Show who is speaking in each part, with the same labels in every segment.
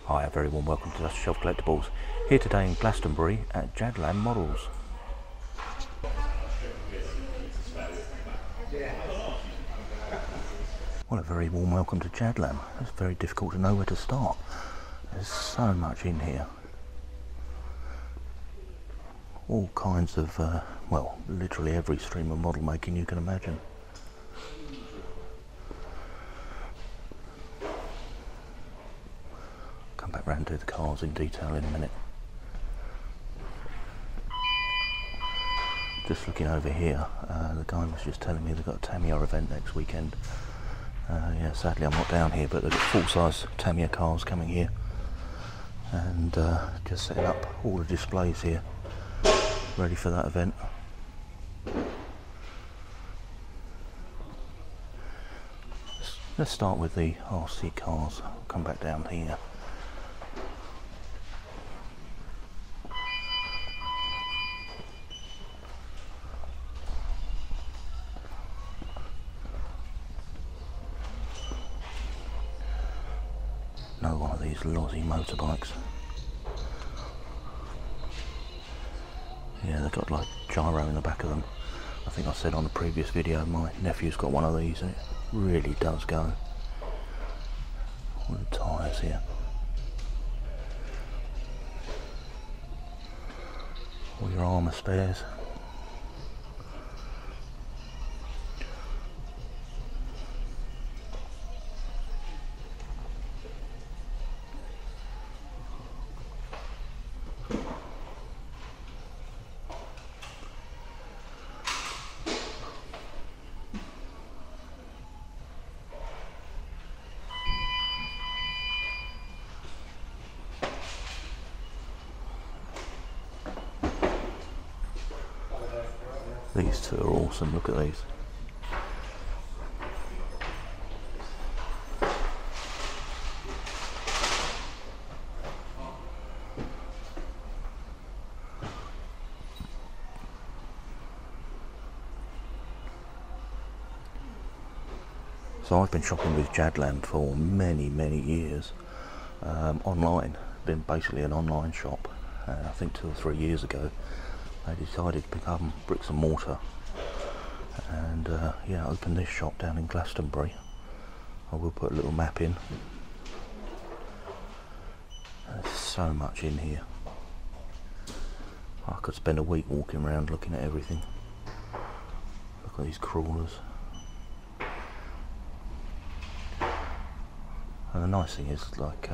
Speaker 1: Hi, a very warm welcome to Dusty Shelf Collectibles. Here today in Glastonbury at Jadlam Models. Well, a very warm welcome to Jadlam. It's very difficult to know where to start. There's so much in here. All kinds of, well, literally every stream of model making you can imagine. Come back round to the cars in detail in a minute. Just looking over here, the guy was just telling me they've got a Tamiya event next weekend. Yeah, sadly I'm not down here, but they've got full-size Tamiya cars coming here. And just setting up all the displays here, ready for that event. Let's start with the RC cars. I'll come back down here. Another one of these Lozzie motorbikes. Yeah, they've got like gyro in the back of them. I think I said on the previous video my nephew's got one of these and it really does go. All the tyres here. All your armour spares. These two are awesome, look at these. So I've been shopping with Jadlam for many years, online, been basically an online shop. I think 2 or 3 years ago they decided to become bricks and mortar, and yeah, open this shop down in Glastonbury. I will put a little map in. There's so much in here. I could spend a week walking around looking at everything. Look at these crawlers. And the nice thing is, like,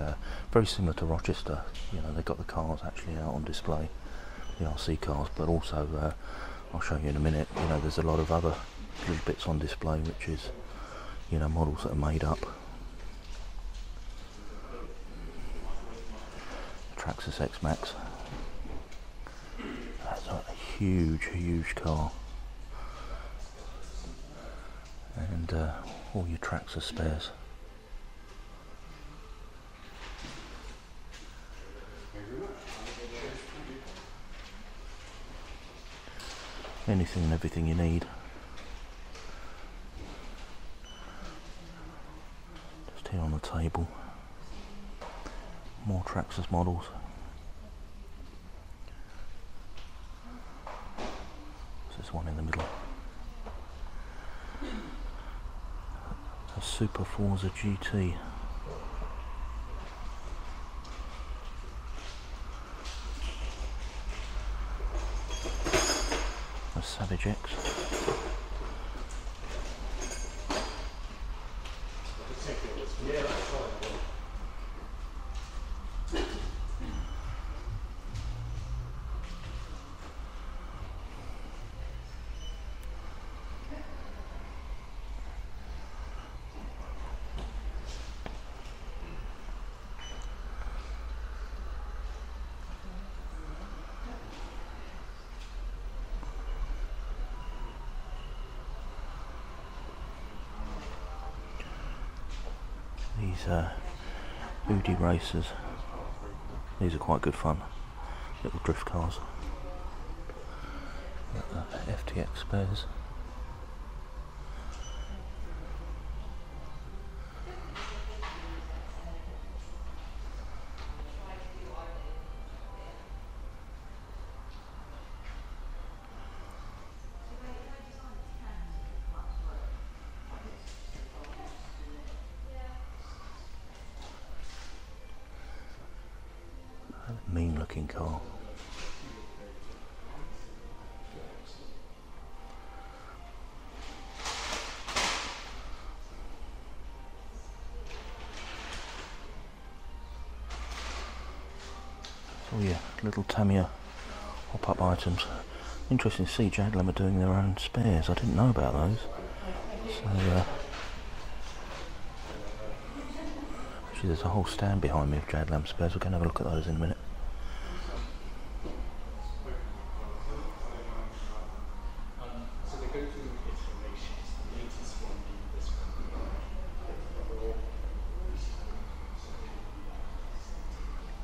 Speaker 1: very similar to Rochester, you know, they've got the cars actually out on display, the RC cars, but also, I'll show you in a minute, you know, there's a lot of other little bits on display, which is, you know, models that are made up. Traxxas X-Max. That's a huge car. And all your Traxxas spares. Anything and everything you need. Just here on the table. More Traxxas models. There's one in the middle. A Super Forza GT. Savage X. These Booty racers, these are quite good fun, little drift cars. FTX spares. A mean looking car. So yeah, little Tamiya hop-up items. Interesting to see Jadlam are doing their own spares. I didn't know about those. So actually there's a whole stand behind me of Jadlam spares. We're going to have a look at those in a minute.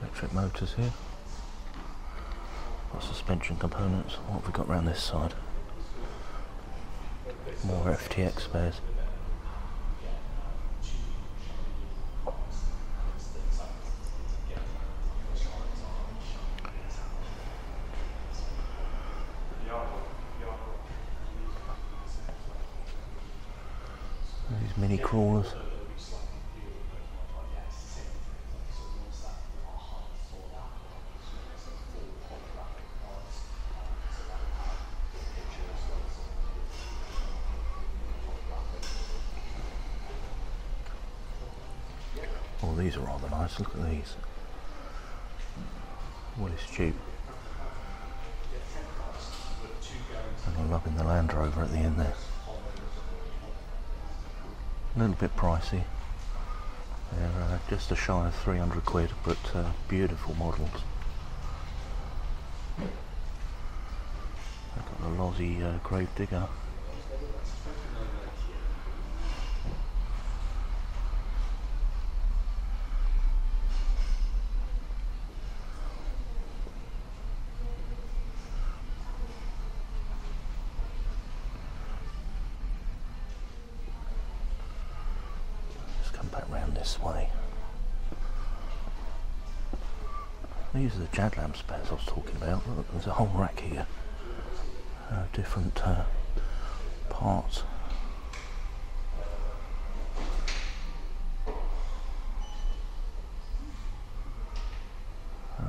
Speaker 1: Electric motors here. Got suspension components. What have we got around this side? More FTX spares. These mini crawlers. Oh, these are rather nice. Look at these. Willis Tube. And I'm loving the Land Rover at the end there. A little bit pricey. They're just a shy of 300 quid, but beautiful models. I've got a Lozzie Grave Digger. Back round this way. These are the Jadlam spares I was talking about. Look, there's a whole rack here. Different parts.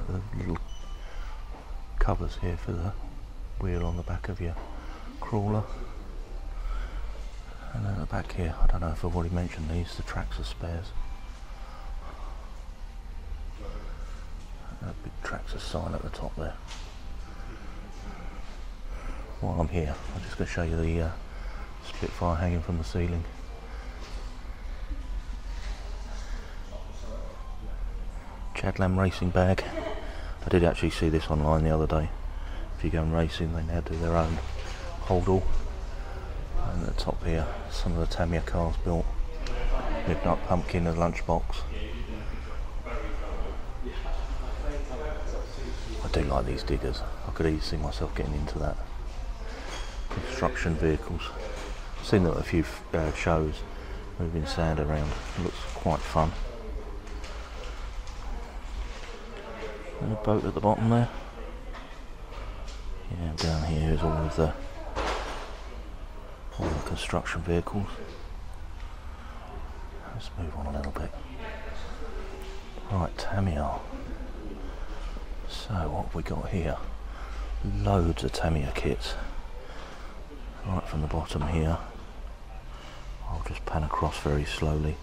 Speaker 1: The little covers here for the wheel on the back of your crawler. And then at the back here, I don't know if I've already mentioned these, the Traxxas spares. That big Traxxas sign at the top there. While I'm here, I'm just going to show you the Spitfire hanging from the ceiling. Jadlam racing bag. I did actually see this online the other day. If you go racing, they now do their own holdall. And at the top here, some of the Tamiya cars built. Midnight Pumpkin and Lunchbox. I do like these diggers. I could easily see myself getting into that. Construction vehicles. I've seen them at a few shows, moving sand around. It looks quite fun. And a boat at the bottom there. Yeah, down here is all of the construction vehicles. Let's move on a little bit. Right, Tamiya. So what have we got here? Loads of Tamiya kits. Right from the bottom here. I'll just pan across very slowly.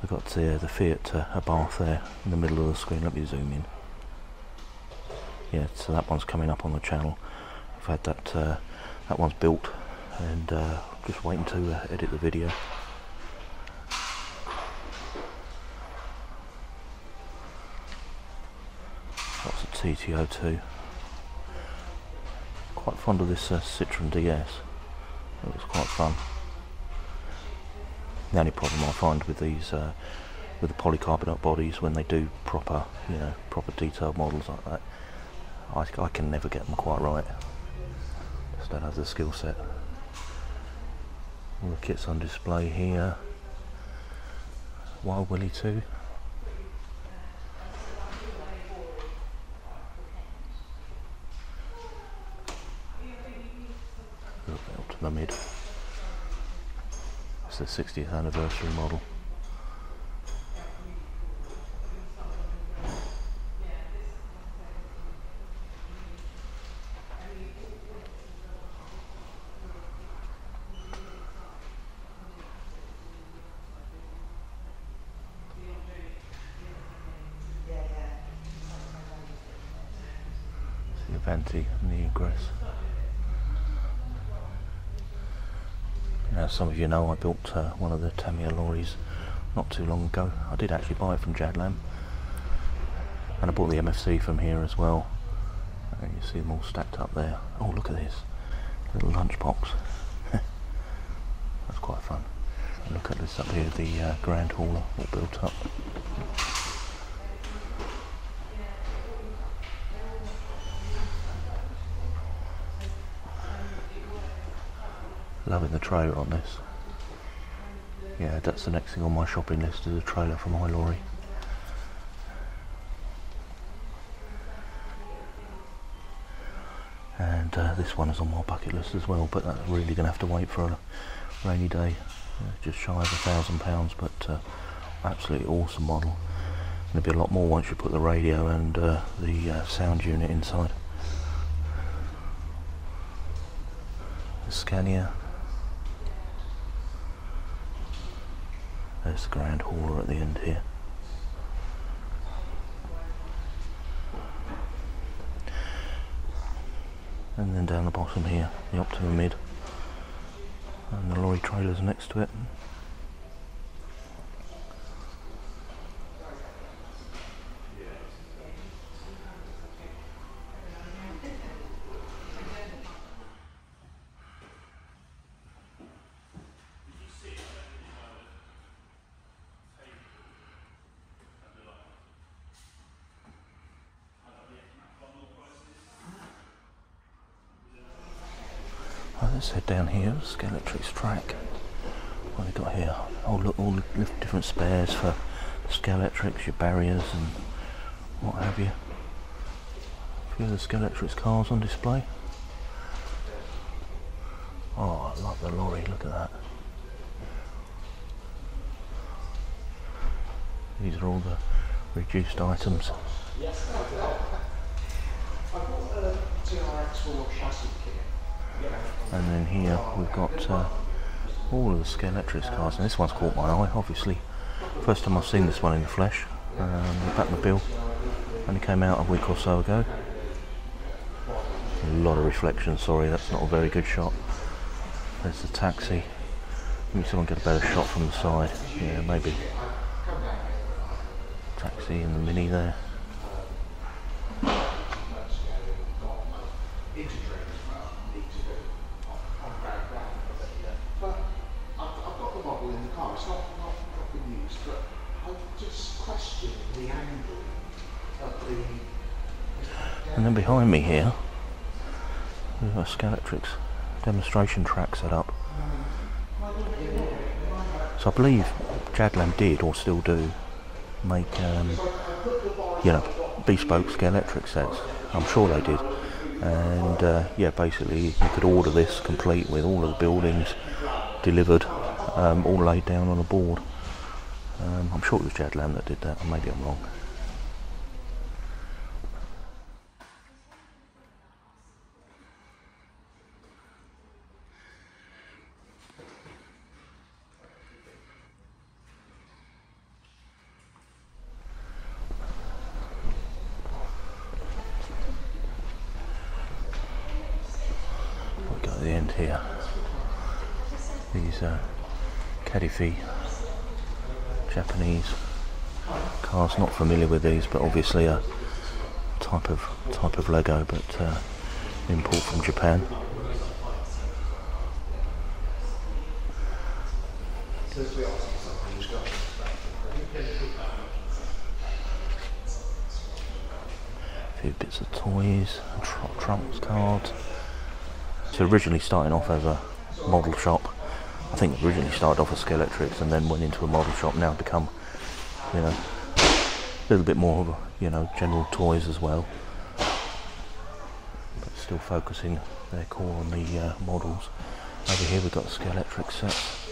Speaker 1: We've got the Fiat Abarth there in the middle of the screen. Let me zoom in. Yeah, so that one's coming up on the channel. I've had that one's built, and just waiting to edit the video. Lots of TT02. Quite fond of this Citroen DS. It looks quite fun. The only problem I find with these, with the polycarbonate bodies, when they do proper, proper detailed models like that, I can never get them quite right. Just don't have the skill set. All the kits on display here. Wild Willie 2. A little bit up to the mid. It's the 60th anniversary model. the venti and the egress. As some of you know, I built one of the Tamiya lorries not too long ago. I did actually buy it from Jadlam, and I bought the MFC from here as well. And you see them all stacked up there. Oh, look at this little lunchbox. That's quite fun. And look at this up here, the Grand Hauler all built up. Loving the trailer on this. Yeah, that's the next thing on my shopping list, is a trailer for my lorry. And this one is on my bucket list as well, but that's really going to have to wait for a rainy day. Just shy of £1,000, but absolutely awesome model. There'll be a lot more once you put the radio and the sound unit inside. The Scania. There's the Grand Hauler at the end here. And then down the bottom here, the Optima Mid, and the lorry trailers next to it. Let's head down here, Scalextric's track. What have we got here? Oh look, all the different spares for Scalextrics, your barriers and what have you. A few of the Scalextric's cars on display. Oh, I love the lorry, look at that. These are all the reduced items.
Speaker 2: Yes, I've got a TRX4 chassis kit.
Speaker 1: And then here we've got all of the Scalextric's cars, and this one's caught my eye, obviously. First time I've seen this one in the flesh. The Batmobile only came out a week or so ago. A lot of reflection, sorry, that's not a very good shot. There's the taxi. Let me see if I can get a better shot from the side. Yeah, maybe. Taxi and the Mini there. And then behind me here, we've got a Scalextric's demonstration track set up. So I believe Jadlam did, or still do, make you know, bespoke Scalextric sets. I'm sure they did. And yeah, basically you could order this complete with all of the buildings delivered, all laid down on a board. I'm sure it was Jadlam that did that, or maybe I'm wrong. We got the end here. These Kadifi Japanese cars. Not familiar with these, but obviously a type of Lego, but import from Japan. A few bits of toys, trumps cards. So originally starting off as a model shop. I think originally started off as Scalextrics and then went into a model shop. Now become, you know, a little bit more of a, you know, general toys as well. But still focusing their core on the models. Over here we've got the Scalextric sets.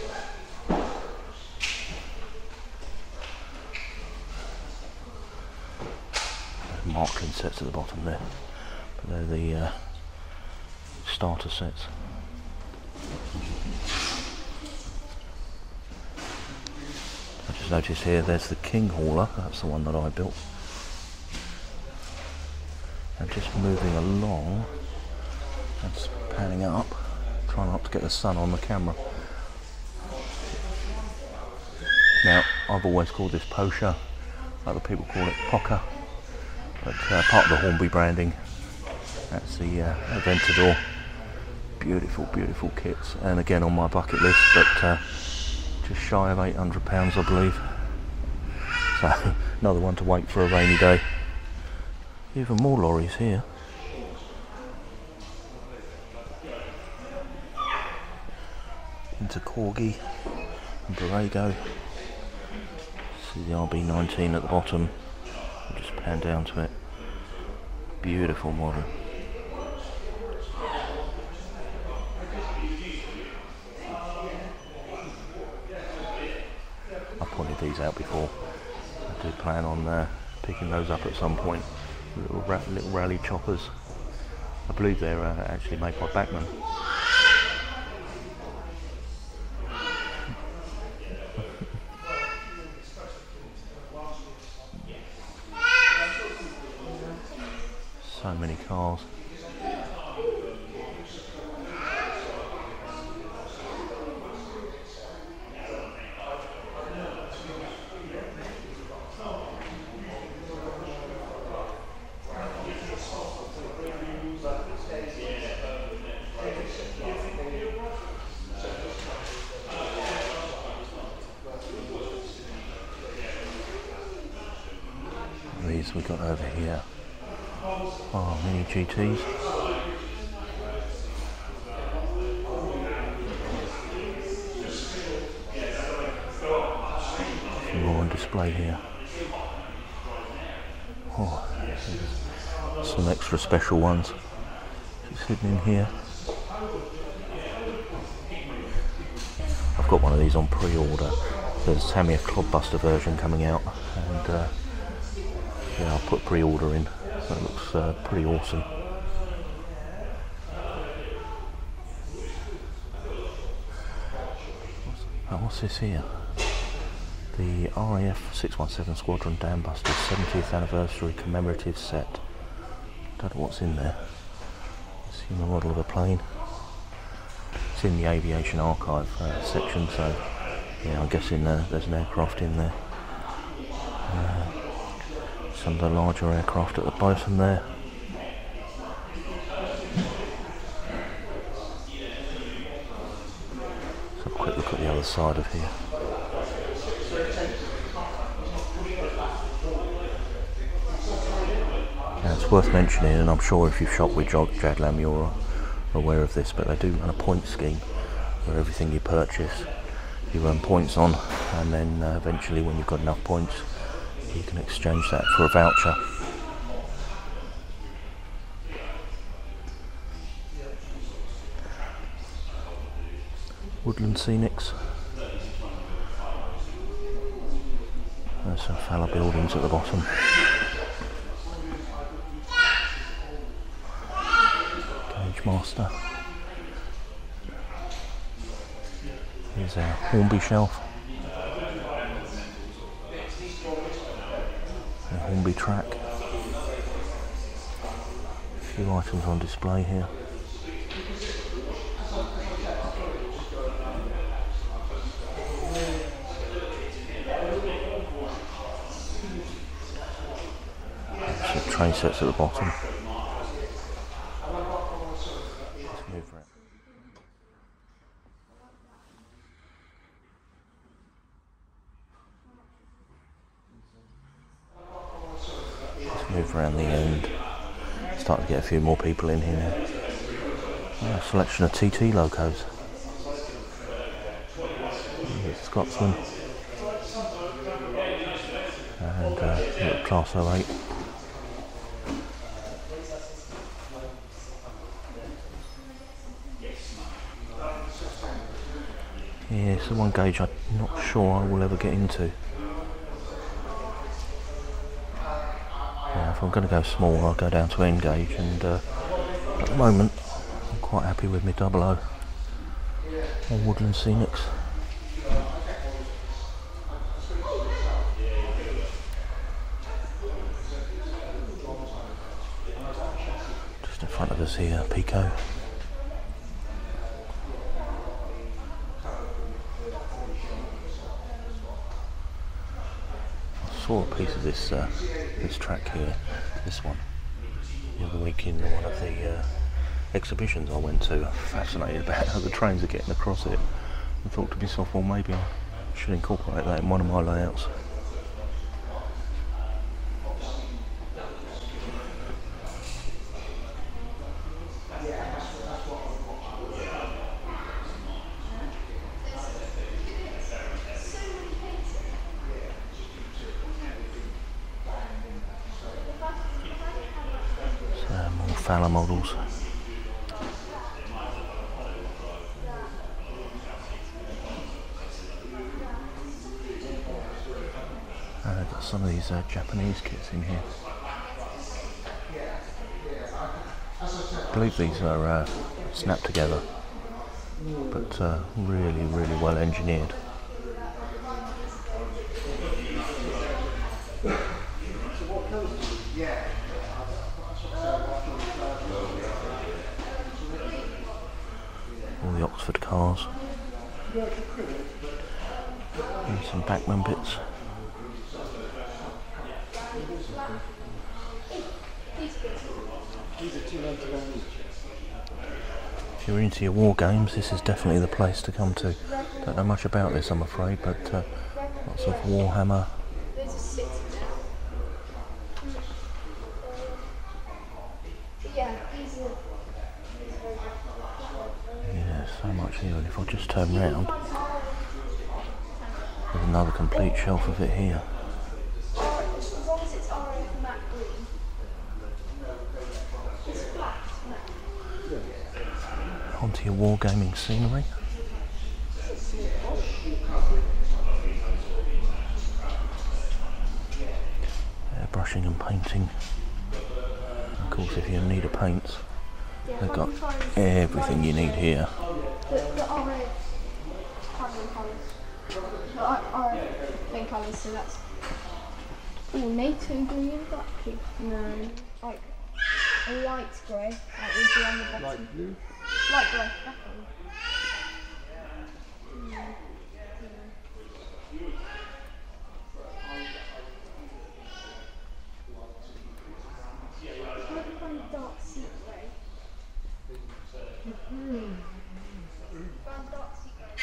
Speaker 1: Marklin sets at the bottom there. But they're the starter sets. I just noticed here there's the King Hauler, that's the one that I built. And just moving along, and panning up, trying not to get the sun on the camera. Now, I've always called this Posher, other people call it Poker, but part of the Hornby branding. That's the Aventador. Beautiful, beautiful kits, and again on my bucket list, but just shy of £800, I believe. So another one to wait for a rainy day. Even more lorries here. Into Corgi and Borrego. See the RB19 at the bottom. I'll just pan down to it. Beautiful model. I've pointed these out before. I do plan on picking those up at some point. Little rally choppers. I believe they're actually made by Bachmann. So many cars. These we got over here. Oh, mini GTs. Some more on display here. Oh, some extra special ones. Just hidden in here. I've got one of these on pre-order. There's a Tamiya Clodbuster version coming out, and yeah, I'll put pre-order in. That looks pretty awesome. What's this here? The RAF 617 Squadron Dambusters 70th anniversary commemorative set. Don't know what's in there. It's in the model of a plane. It's in the aviation archive section, so yeah, I'm guessing there's an aircraft in there. Some of the larger aircraft at the bottom there. Let's have a quick look at the other side of here. Now it's worth mentioning, and I'm sure if you've shopped with Jadlam you're aware of this, but they do run a point scheme where everything you purchase you earn points on, and then eventually when you've got enough points you can exchange that for a voucher. Woodland Scenics. There's some Fowler buildings at the bottom. Gauge Master. Here's our Hornby shelf. The Hornby track. A few items on display here. Some train sets at the bottom. Let's move for it. Move around the end. Start to get a few more people in here now. A selection of TT locos. Scotsman and little Class 08. Yeah, it's the one gauge I'm not sure I will ever get into. If I'm going to go small, I'll go down to N gauge, and at the moment I'm quite happy with my 00 or Woodland Scenics. front of us here, Pico. I saw a piece of this this track here, this one, the other week in one of the exhibitions I went to. Fascinated about how the trains are getting across it. I thought to myself, well, maybe I should incorporate that in one of my layouts. More Faller models. I've got some of these Japanese kits in here. I believe these are snapped together, but really, really well engineered. All the Oxford cars. And some Bachmann bits. If you're into your war games, this is definitely the place to come to. Don't know much about this, I'm afraid, but lots of Warhammer. Yeah, so much here, and if I just turn round, there's another complete shelf of it here. Onto your wargaming scenery. Brushing and painting. Of course, if you need a paint, they've got everything you need here.
Speaker 3: The orange main colours, so that's NATO green, actually. No, like a light grey, that would be on the bottom.
Speaker 2: Light blue?
Speaker 3: Light grey, definitely. Dark sea grey. Dark sea grey.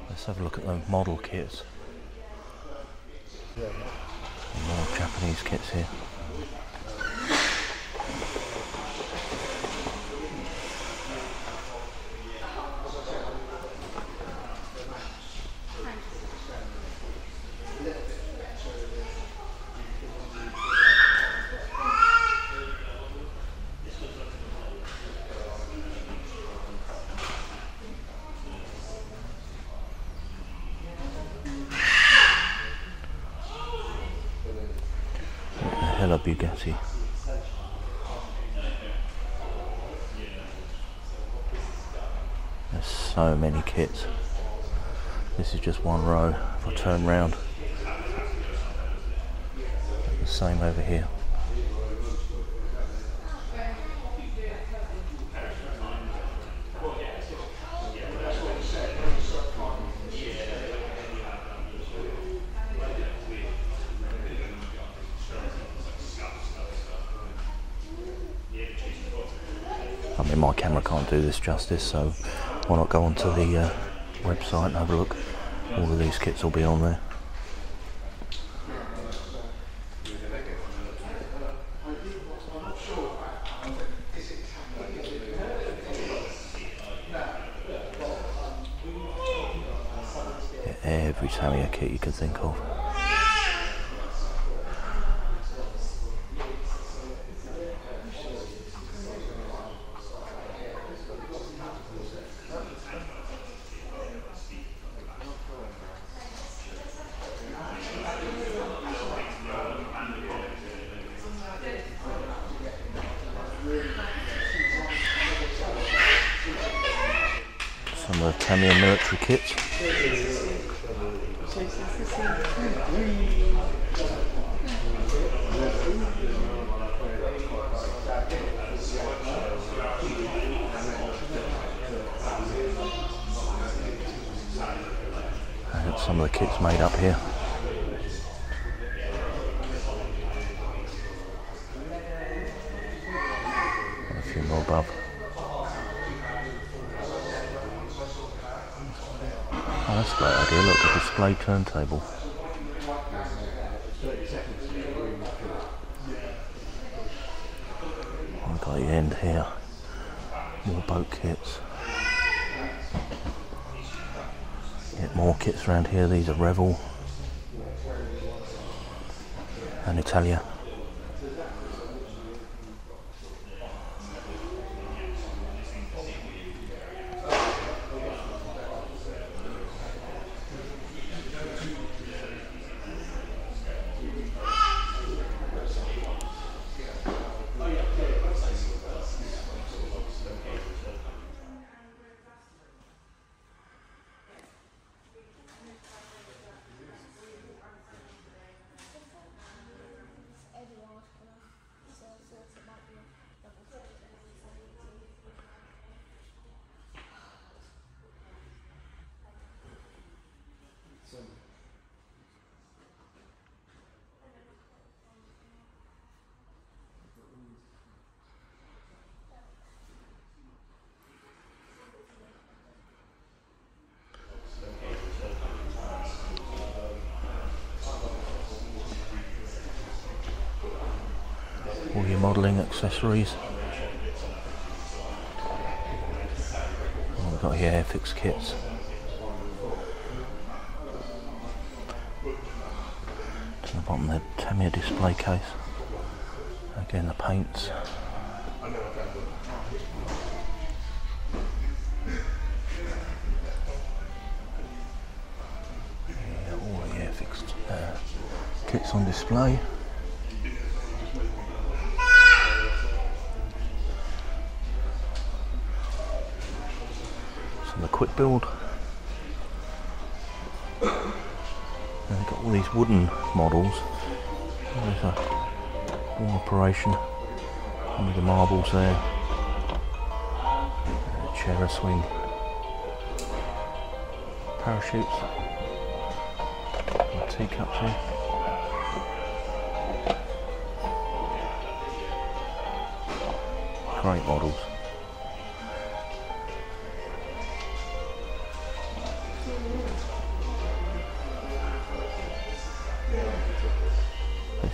Speaker 1: Let's have a look at the model kits. More Japanese kits here. Hello Bugatti. There's so many kits. This is just one row. If I turn round, the same over here. I mean, my camera can't do this justice, so why not go onto the website and have a look. All of these kits will be on there. Yeah, every Tamiya kit you can think of. Some of the Tamiya military kits. And some of the kits made up here. And a few more above. Oh, that's a great idea. Look, a display turntable. We've got the end here. More boat kits. Get more kits around here. These are Revel and Italia. All your modelling accessories. We've got your Airfix kits. To the bottom the Tamiya display case. Again the paints. Yeah, all the Airfix kits on display. The quick build. And they've got all these wooden models. There's a one operation. One of the marbles there. A chair swing. Parachutes. And teacups here. Great models.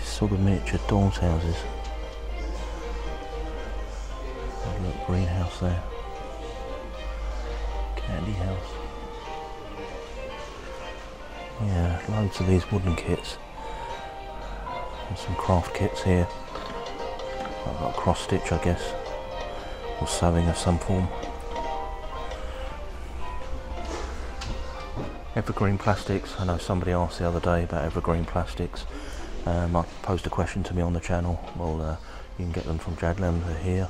Speaker 1: Sort of miniature dolls houses. Oh, look, greenhouse there. Candy house. Yeah, loads of these wooden kits. And some craft kits here. I've got cross stitch, I guess, or sewing of some form. Evergreen plastics. I know somebody asked the other day about evergreen plastics. I posed a question to me on the channel. Well, you can get them from Jadland. They're here,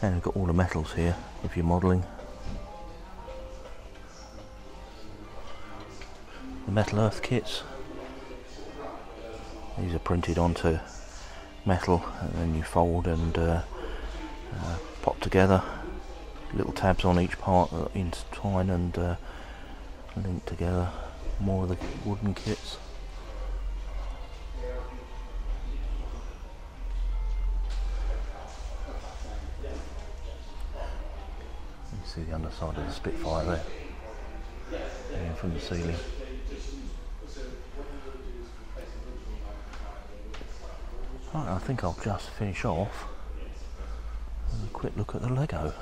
Speaker 1: and we've got all the metals here if you're modelling. The metal earth kits. These are printed onto metal, and then you fold and pop together. Little tabs on each part that intertwine and link together. More of the wooden kits. See the underside of the Spitfire there, and from the ceiling. Right, I think I'll just finish off with a quick look at the Lego.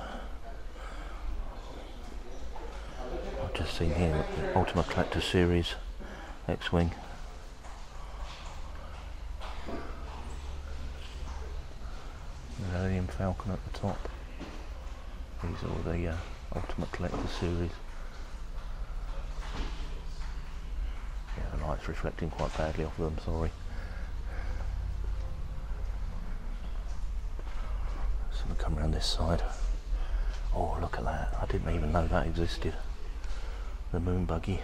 Speaker 1: I've just seen here the Ultimate Collector Series X-Wing. Millennium Falcon at the top. These are all the Ultimate Collector Series. Yeah, the light's reflecting quite badly off of them, sorry. So we'll come around this side. Oh, look at that. I didn't even know that existed. The moon buggy.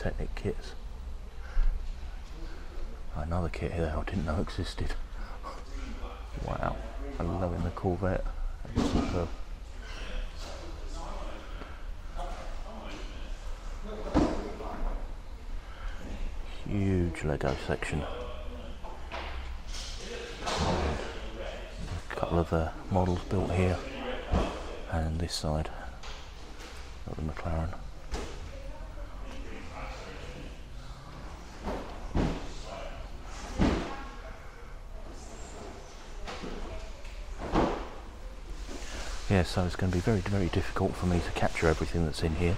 Speaker 1: Technic kits. Another kit here I didn't know existed. Wow, I'm loving the Corvette. Superb. Huge Lego section. A couple of models built here, and this side of the McLaren. Yeah, so it's going to be very, very difficult for me to capture everything that's in here.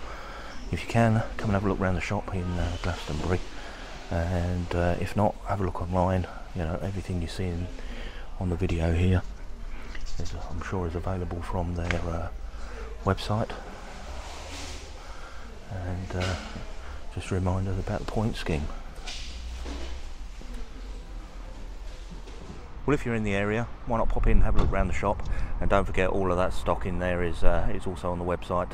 Speaker 1: If you can, come and have a look around the shop in Glastonbury, and if not, have a look online. You know, everything you see on the video here is, I'm sure, is available from their website. And just a reminder about the point scheme. Well, if you're in the area, why not pop in and have a look around the shop, and don't forget all of that stock in there is also on the website,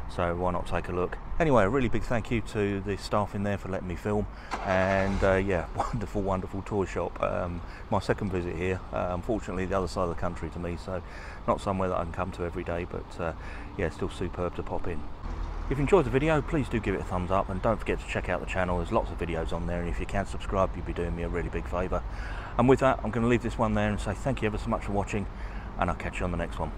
Speaker 1: so why not take a look. Anyway, a really big thank you to the staff in there for letting me film, and yeah, wonderful toy shop. My second visit here, unfortunately the other side of the country to me, so not somewhere that I can come to every day, but yeah, still superb to pop in. If you enjoyed the video, please do give it a thumbs up, and don't forget to check out the channel. There's lots of videos on there, and if you can subscribe, you'd be doing me a really big favour. And with that, I'm going to leave this one there and say thank you ever so much for watching, and I'll catch you on the next one.